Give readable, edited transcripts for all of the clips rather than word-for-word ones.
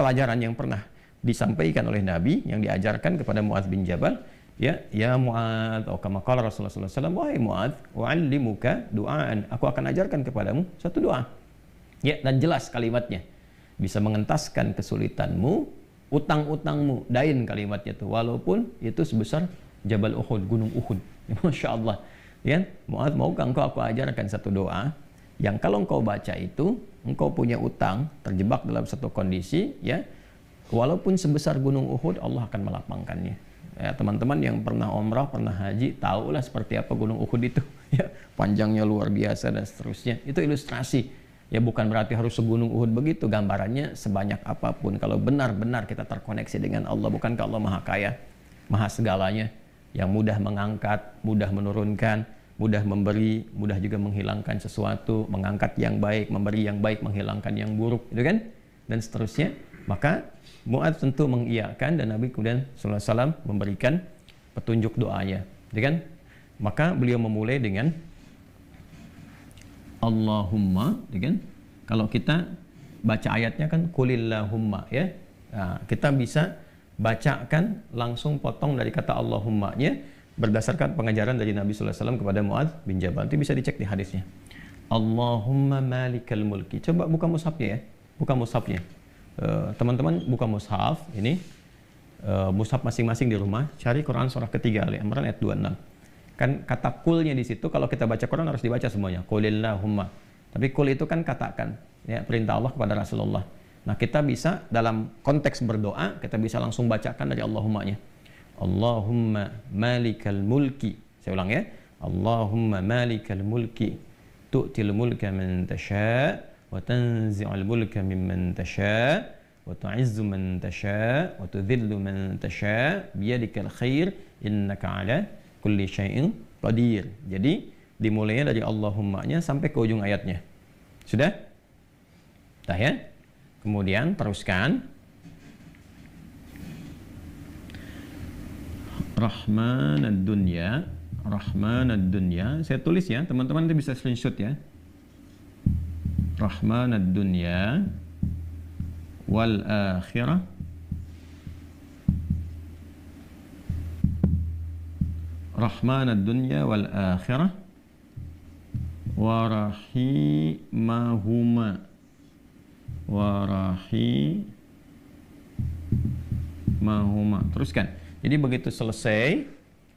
pelajaran yang pernah disampaikan oleh Nabi yang diajarkan kepada Muadz bin Jabal, ya Muadz, atau kama qala Rasulullah sallallahu alaihi wasallam, wahai Muadz, u'allimuka du'aan, aku akan ajarkan kepadamu satu doa. Ya, dan jelas kalimatnya. Bisa mengentaskan kesulitanmu, utang-utangmu, dain kalimatnya itu, walaupun itu sebesar Jabal Uhud, gunung Uhud. Masya Allah. Ya, Muadz, maukah engkau aku ajarkan satu doa yang kalau engkau baca itu, engkau punya utang, terjebak dalam satu kondisi, ya, walaupun sebesar gunung Uhud, Allah akan melapangkannya. Ya, teman-teman yang pernah umrah, pernah haji, tahulah seperti apa gunung Uhud itu. Ya, panjangnya luar biasa dan seterusnya. Itu ilustrasi. Ya, bukan berarti harus segunung Uhud begitu. Gambarannya sebanyak apapun, kalau benar-benar kita terkoneksi dengan Allah, bukankah Allah Maha Kaya, Maha segalanya, yang mudah mengangkat, mudah menurunkan, mudah memberi, mudah juga menghilangkan sesuatu, mengangkat yang baik, memberi yang baik, menghilangkan yang buruk, itu kan? Dan seterusnya. Maka Muadz tentu mengiyakan, dan Nabi kemudian sallallahu alaihi wasallam memberikan petunjuk doanya, gitu kan? Maka beliau memulai dengan Allahumma, gitu kan? Kalau kita baca ayatnya kan qulillahumma, ya. Nah, kita bisa bacakan langsung potong dari kata Allahumma-nya berdasarkan pengajaran dari Nabi sallallahu alaihi wasallam kepada Muadz bin Jabal. Itu bisa dicek di hadisnya. Allahumma malikal mulki. Coba buka mushafnya ya. Buka mushafnya. Teman-teman buka mushaf ini, mushaf masing-masing di rumah, cari Quran surah ketiga Ali Imran ayat 26. Kan kata kulnya di situ, kalau kita baca Quran harus dibaca semuanya. Qulillahumma. Tapi kul itu kan katakan, ya, perintah Allah kepada Rasulullah. Nah, kita bisa dalam konteks berdoa, kita bisa langsung bacakan dari Allahumma-nya. Allahumma malikal mulki. Saya ulang ya. Allahumma malikal mulki. Tu'til mulka man tasha' wa tanzi'ul mulka mimman tasha' wa tu'izzu man tasha' wa tudhillu man tasha' biyadikal khair innaka 'ala kulli syai'in qadir. Jadi dimulainya dari Allahumma-nya sampai ke ujung ayatnya. Sudah? Dah ya? Kemudian teruskan Rahmanad dunya, Rahmanad dunya. Saya tulis ya, teman-teman nanti bisa screenshot ya. Rahmanad dunya wal akhirah Rahmanad dunya wal akhirah wa rahimahuma Teruskan. Jadi begitu selesai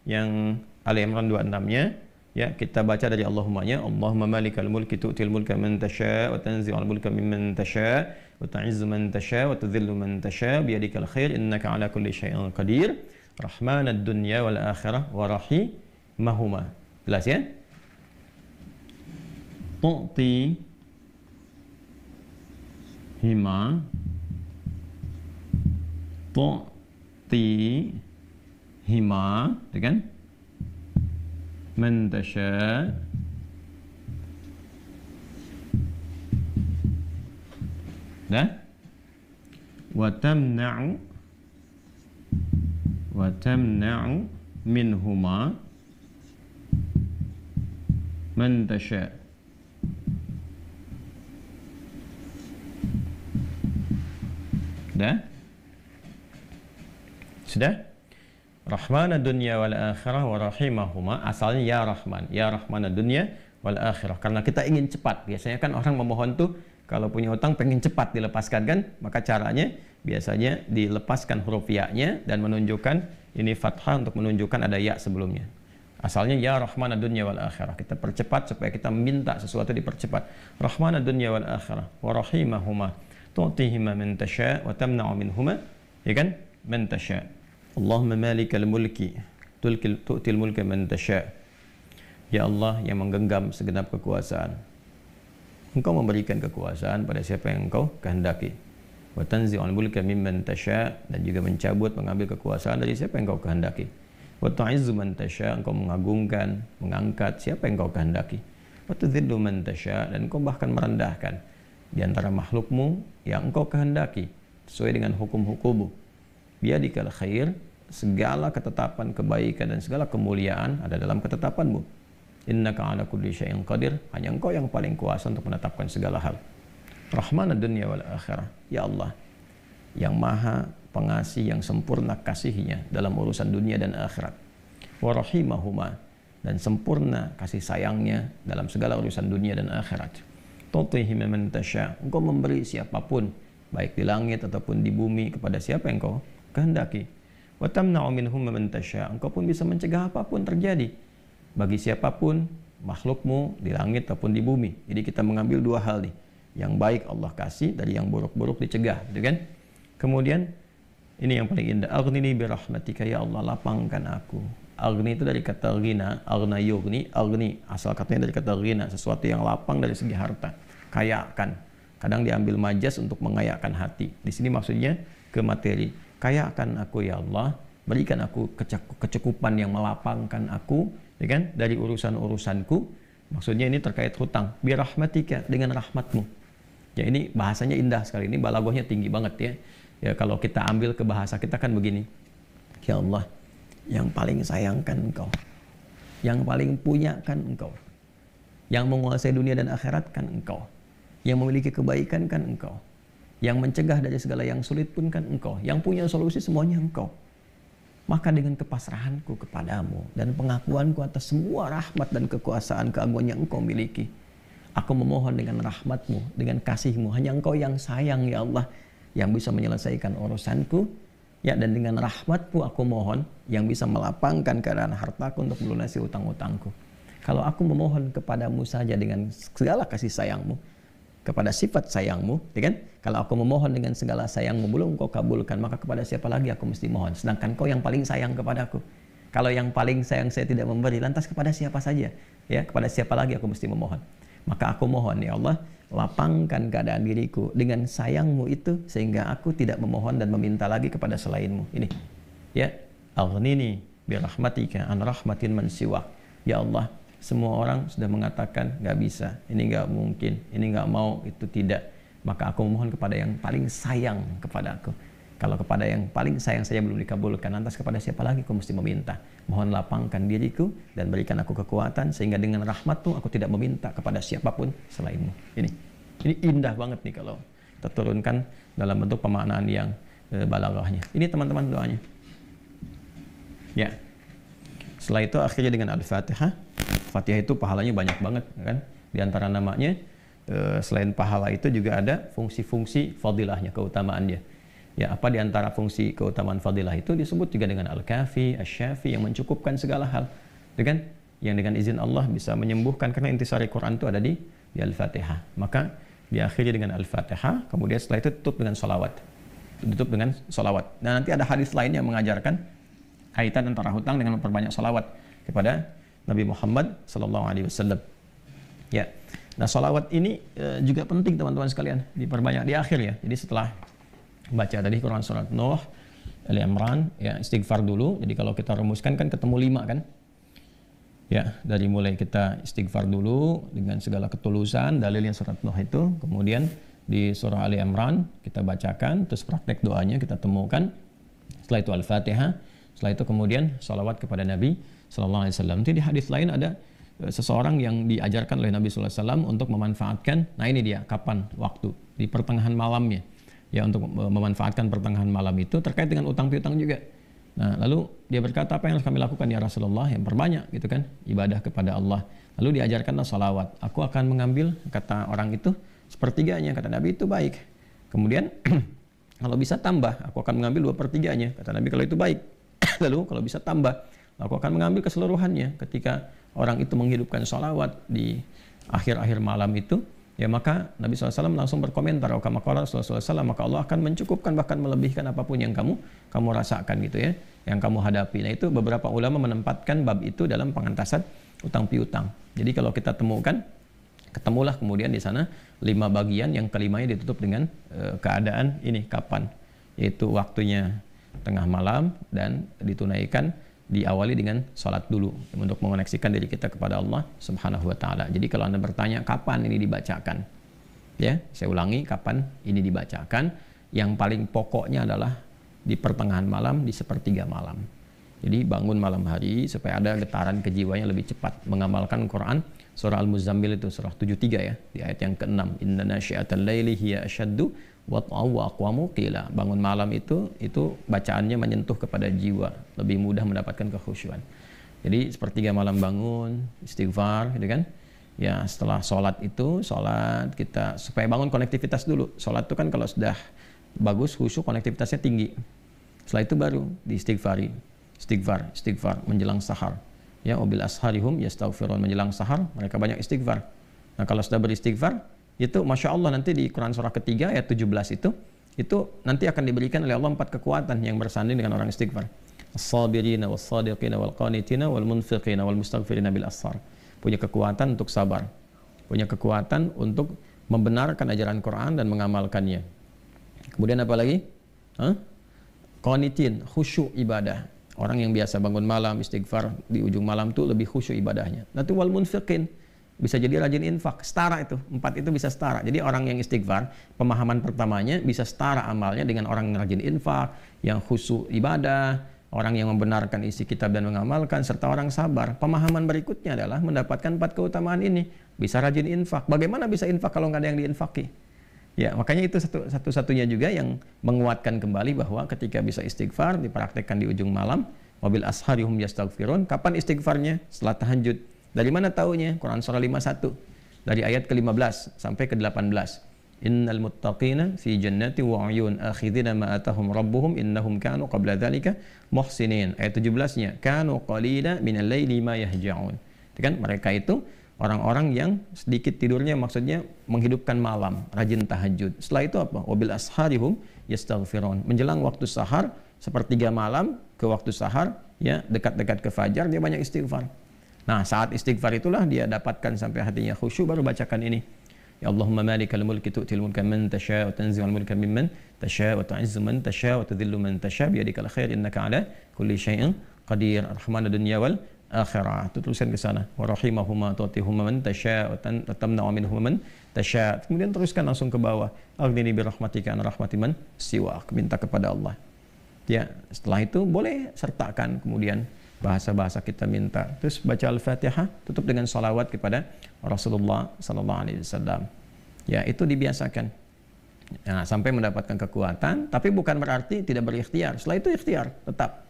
yang Ali Imran 26-nya, ya, kita baca dari Allahumma-nya. Allahumma malikal mulki tu'til mulka man tasha' wa tanzi'ul mulka mimman tasha' wa tu'izzu man tasha' wa tudhillu man tasha' biyadikal khair innaka 'ala kulli syai'in qadir. Rahmanad dunya wal akhirah wa rahimahuma. Jelas ya? Tu'ti hima kan? Man tasha' dah? Wa tamna'u minhuma man tasha'. Dah? Sudah? Rahmanad dunya wal akhirah wa rahimahuma. Asalnya ya Rahman, ya Rahmanad dunya wal akhirah. Karena kita ingin cepat. Biasanya kan orang memohon tuh kalau punya utang pengen cepat dilepaskan kan? Maka caranya biasanya dilepaskan huruf ya-nya dan menunjukkan ini fathah untuk menunjukkan ada ya sebelumnya. Asalnya ya Rahmanad dunya wal akhirah. Kita percepat supaya kita minta sesuatu dipercepat. Rahmanad dunya wal akhirah wa rahimahuma. Tu'tihima man tasha' wa tamna'u minhuma, ya kan? Man tasha'. Allahumma malikal mulki tu'til mulka man tasha'. Ya Allah yang menggenggam segenap kekuasaan, Engkau memberikan kekuasaan pada siapa yang Engkau kehendaki. Wa tanzi'ul mulka mimman tasha', dan juga mencabut, mengambil kekuasaan dari siapa yang Engkau kehendaki. Wa tu'izzu man tasha', Engkau mengagungkan, mengangkat siapa yang Engkau kehendaki. Wa tudhillu man tasha', dan Engkau bahkan merendahkan di antara makhlukmu yang Engkau kehendaki sesuai dengan hukum-hukummu. Biyadikal khair, segala ketetapan kebaikan dan segala kemuliaan ada dalam ketetapanmu. Innaka 'ala kulli syai'in qadir, hanya Engkau yang paling kuasa untuk menetapkan segala hal. Rahmanad dunya wal akhirah, ya Allah yang maha pengasih, yang sempurna kasihnya dalam urusan dunia dan akhirat. Wa rahimahuma, dan sempurna kasih sayangnya dalam segala urusan dunia dan akhirat. Tutihi man tasya, engkau memberi siapapun, baik di langit ataupun di bumi, kepada siapa yang engkau kehendaki. Wa tamna'u minhum man tasya, engkau pun bisa mencegah apapun terjadi bagi siapapun makhlukmu di langit ataupun di bumi. Jadi kita mengambil dua hal nih, yang baik Allah kasih, dari yang buruk-buruk dicegah, gitu kan? Kemudian ini yang paling indah, aghnini bi rahmatika, ya Allah lapangkan aku. Aghni itu dari kata ghina, aghna yughni, aghni asal katanya dari kata ghina, sesuatu yang lapang dari segi harta, kayakan. Kadang diambil majas untuk mengayakkan hati. Di sini maksudnya ke materi. Kayakan aku ya Allah, berikan aku kecukupan yang melapangkan aku, ya kan, dari urusan-urusanku. Maksudnya ini terkait hutang. Bi rahmatika, dengan rahmatmu. Ya ini bahasanya indah sekali. Ini balaghahnya tinggi banget ya. Ya kalau kita ambil ke bahasa kita kan begini. Ya Allah, yang paling sayang kan engkau, yang paling punya kan engkau, yang menguasai dunia dan akhirat kan engkau, yang memiliki kebaikan kan engkau, yang mencegah dari segala yang sulit pun kan engkau, yang punya solusi semuanya engkau. Maka dengan kepasrahanku kepadamu dan pengakuanku atas semua rahmat dan kekuasaan keagungan yang engkau miliki, aku memohon dengan rahmatmu, dengan kasihmu, hanya engkau yang sayang ya Allah, yang bisa menyelesaikan urusanku. Ya, dan dengan rahmatmu aku mohon, yang bisa melapangkan keadaan hartaku untuk melunasi utang-utangku. Kalau aku memohon kepadamu saja dengan segala kasih sayangmu, kepada sifat sayangmu, ya kan? Kalau aku memohon dengan segala sayangmu belum kau kabulkan, maka kepada siapa lagi aku mesti mohon? Sedangkan kau yang paling sayang kepadaku. Kalau yang paling sayang saya tidak memberi, lantas kepada siapa saja? Ya, kepada siapa lagi aku mesti memohon? Maka aku mohon ya Allah, lapangkan keadaan diriku dengan sayangmu itu, sehingga aku tidak memohon dan meminta lagi kepada selainmu. Ini ya, aghnini bi rahmatika an rahmatin man siwak. Ya Allah, semua orang sudah mengatakan nggak bisa, ini nggak mungkin, ini nggak mau, itu tidak. Maka aku memohon kepada yang paling sayang kepada aku. Kalau kepada yang paling sayang saya belum dikabulkan, lantas kepada siapa lagi aku mesti meminta? Mohon lapangkan diriku dan berikan aku kekuatan, sehingga dengan rahmatmu aku tidak meminta kepada siapapun selainmu. Ini indah banget nih kalau kita turunkan dalam bentuk pemaknaan yang balaghahnya. Ini teman-teman doanya. Ya. Setelah itu akhirnya dengan Al-Fatihah. Fatihah itu pahalanya banyak banget, kan? Di antara namanya selain pahala itu juga ada fungsi-fungsi fadilahnya, keutamaannya. Ya, apa di antara fungsi keutamaan fadilah itu disebut juga dengan Al-Kafi, Asy-Syafi, yang mencukupkan segala hal. Dengan yang dengan izin Allah bisa menyembuhkan, karena intisari Quran itu ada di Al-Fatihah. Maka diakhiri dengan Al-Fatihah, kemudian setelah itu tutup dengan salawat. Tutup dengan salawat. Dan nanti ada hadis lain yang mengajarkan kaitan antara hutang dengan memperbanyak salawat kepada Nabi Muhammad SAW. Ya. Nah, salawat ini juga penting teman-teman sekalian, diperbanyak di akhir ya. Jadi setelah baca tadi Quran surat Nuh, Ali Imran, ya istighfar dulu. Jadi kalau kita rumuskan kan ketemu 5 kan? Ya, dari mulai kita istighfar dulu dengan segala ketulusan, dalilnya surat Nuh itu, kemudian di surah Ali Imran kita bacakan, terus praktek doanya kita temukan. Setelah itu Al-Fatihah, setelah itu kemudian salawat kepada Nabi sallallahu alaihi wasallam. Di hadis lain ada seseorang yang diajarkan oleh Nabi sallallahu alaihi wasallam untuk memanfaatkan, nah ini dia, kapan waktu, di pertengahan malamnya. Ya, untuk memanfaatkan pertengahan malam itu terkait dengan utang piutang juga. Nah, lalu dia berkata, apa yang harus kami lakukan ya Rasulullah? Yang perbanyak gitu kan, ibadah kepada Allah. Lalu diajarkanlah salawat. Aku akan mengambil, kata orang itu, sepertiganya. Kata Nabi, itu baik. Kemudian kalau bisa tambah, aku akan mengambil 2/3-nya. Kata Nabi, kalau itu baik. Lalu kalau bisa tambah, aku akan mengambil keseluruhannya. Ketika orang itu menghidupkan salawat di akhir-akhir malam itu, ya maka Nabi SAW langsung berkomentar, kama qala Rasulullah SAW, maka Allah akan mencukupkan, bahkan melebihkan apapun yang kamu rasakan gitu ya, yang kamu hadapi. Nah, itu beberapa ulama menempatkan bab itu dalam pengantasan utang piutang. Jadi kalau kita temukan, ketemulah kemudian di sana 5 bagian, yang kelimanya ditutup dengan keadaan ini kapan, yaitu waktunya tengah malam, dan ditunaikan diawali dengan sholat dulu untuk mengoneksikan diri kita kepada Allah Subhanahu wa Ta'ala. Jadi kalau Anda bertanya kapan ini dibacakan, ya saya ulangi, kapan ini dibacakan, yang paling pokoknya adalah di pertengahan malam, di 1/3 malam. Jadi bangun malam hari supaya ada getaran kejiwanya lebih cepat, mengamalkan Quran surah Al-Muzammil itu surah 73 ya, di ayat yang ke-6. Inna nasyi'atal laili hiya asyaddu wat'aw wa aqwamu qila. Bangun malam itu bacaannya menyentuh kepada jiwa, lebih mudah mendapatkan kekhusyuan. Jadi sepertiga malam bangun, istighfar gitu kan. Ya, setelah sholat kita supaya bangun konektivitas dulu. Sholat itu kan kalau sudah bagus khusyuk, konektivitasnya tinggi. Setelah itu baru diistighfari. Istighfar menjelang sahar. Ya, wabil asharihum yastaghfirun, menjelang sahar mereka banyak istighfar. Nah, kalau sudah beristighfar, itu Masya Allah nanti di Quran surah ketiga ayat 17 itu nanti akan diberikan oleh Allah 4 kekuatan yang bersanding dengan orang istighfar. As-sabirina was-sadiqina wal-qanitina wal-munfiqina wal-mustaghfirina bil ashar. Punya kekuatan untuk sabar, punya kekuatan untuk membenarkan ajaran Quran dan mengamalkannya. Kemudian apa lagi? Qanitin, khusyuk ibadah. Orang yang biasa bangun malam, istighfar di ujung malam tuh lebih khusyuk ibadahnya. Nanti wal munfiqin, bisa jadi rajin infak, setara itu. 4 itu bisa setara. Jadi orang yang istighfar, pemahaman pertamanya bisa setara amalnya dengan orang yang rajin infak, yang khusyuk ibadah, orang yang membenarkan isi kitab dan mengamalkan, serta orang sabar. Pemahaman berikutnya adalah mendapatkan 4 keutamaan ini. Bisa rajin infak. Bagaimana bisa infak kalau nggak ada yang diinfaki? Ya, makanya itu satu-satunya juga yang menguatkan kembali bahwa ketika bisa istighfar dipraktekkan di ujung malam, wabil asharihum yastaghfirun. Kapan istighfarnya? Setelah tahajud. Dari mana taunya? Quran surah 51 dari ayat ke-15 sampai ke-18. Innal muttaqina fi jannati wa 'uyun akhidina ma atahum rabbuhum innahum kanu qabla dzalika muhsinin. Ayat 17-nya, kanu qalila minal laili ma yahja'un. Itu kan mereka itu orang-orang yang sedikit tidurnya, maksudnya menghidupkan malam, rajin tahajud. Setelah itu apa? Wabil asharihum yastaghfirun. Menjelang waktu sahar, sepertiga malam ke waktu sahar, ya dekat-dekat ke fajar, dia banyak istighfar. Nah, saat istighfar itulah dia dapatkan sampai hatinya khusyuk, baru bacakan ini. Ya Allahumma malikal mulki tu'til mulka man tasha' wa tanzi'ul mulka mimman tasha' wa tu'izzu man tasha' wa tudhillu man tasha' biyadikal khair innaka 'ala kulli syai'in qadir. Rahmanad dunya wal akhirah. Itu tulisan ke sana. Wa rahimahuma tu'tihuma man tasha' wa tamna'u minhum man tasha'. Kemudian teruskan langsung ke bawah. Aghnini bi rahmatika an rahmati man siwak. Minta kepada Allah. Ya, setelah itu boleh sertakan kemudian bahasa-bahasa kita minta. Terus baca Al-Fatihah, tutup dengan salawat kepada Rasulullah sallallahu alaihi wasallam. Ya, itu dibiasakan. Nah, sampai mendapatkan kekuatan, tapi bukan berarti tidak berikhtiar. Setelah itu ikhtiar tetap.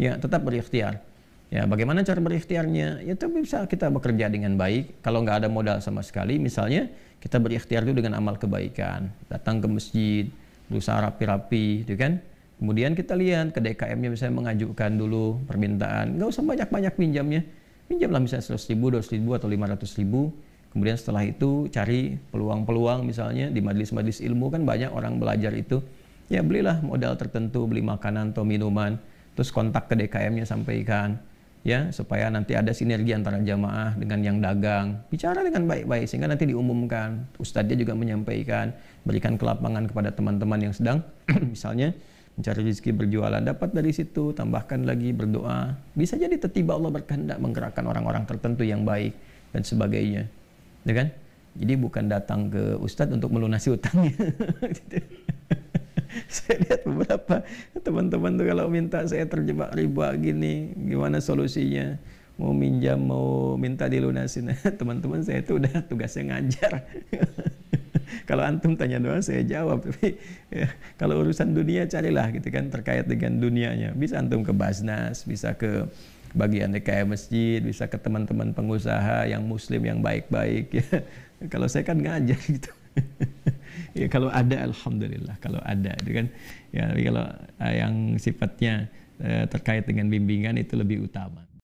Ya, tetap berikhtiar. Ya, bagaimana cara berikhtiarnya? Ya, itu bisa kita bekerja dengan baik. Kalau nggak ada modal sama sekali, misalnya kita berikhtiar dulu dengan amal kebaikan. Datang ke masjid, berusaha rapi-rapi, gitu kan? Kemudian kita lihat ke DKM-nya misalnya mengajukan dulu permintaan. Nggak usah banyak-banyak pinjamnya. Pinjamlah misalnya 100.000, 200.000 atau 500.000. Kemudian setelah itu cari peluang-peluang misalnya di majelis-majelis ilmu kan banyak orang belajar itu. Ya belilah modal tertentu, beli makanan atau minuman. Terus kontak ke DKM-nya sampaikan. Ya, supaya nanti ada sinergi antara jamaah dengan yang dagang. Bicara dengan baik-baik sehingga nanti diumumkan. Ustadznya juga menyampaikan, berikan kelapangan kepada teman-teman yang sedang misalnya mencari rezeki berjualan, dapat dari situ, tambahkan lagi berdoa. Bisa jadi tiba-tiba Allah berkehendak menggerakkan orang-orang tertentu yang baik dan sebagainya. Ya kan? Jadi bukan datang ke ustadz untuk melunasi utangnya. Saya lihat beberapa teman-teman tuh kalau minta saya terjebak riba gini, gimana solusinya? Mau minjam, mau minta dilunasin. Teman-teman saya itu udah tugasnya ngajar. Kalau antum tanya doang saya jawab, tapi ya, kalau urusan dunia carilah gitu kan terkait dengan dunianya. Bisa antum ke Basnas, bisa ke bagian DKM masjid, bisa ke teman-teman pengusaha yang muslim yang baik-baik ya. Kalau saya kan ngajar gitu. Ya kalau ada alhamdulillah, kalau ada itu kan ya, kalau yang sifatnya terkait dengan bimbingan itu lebih utama.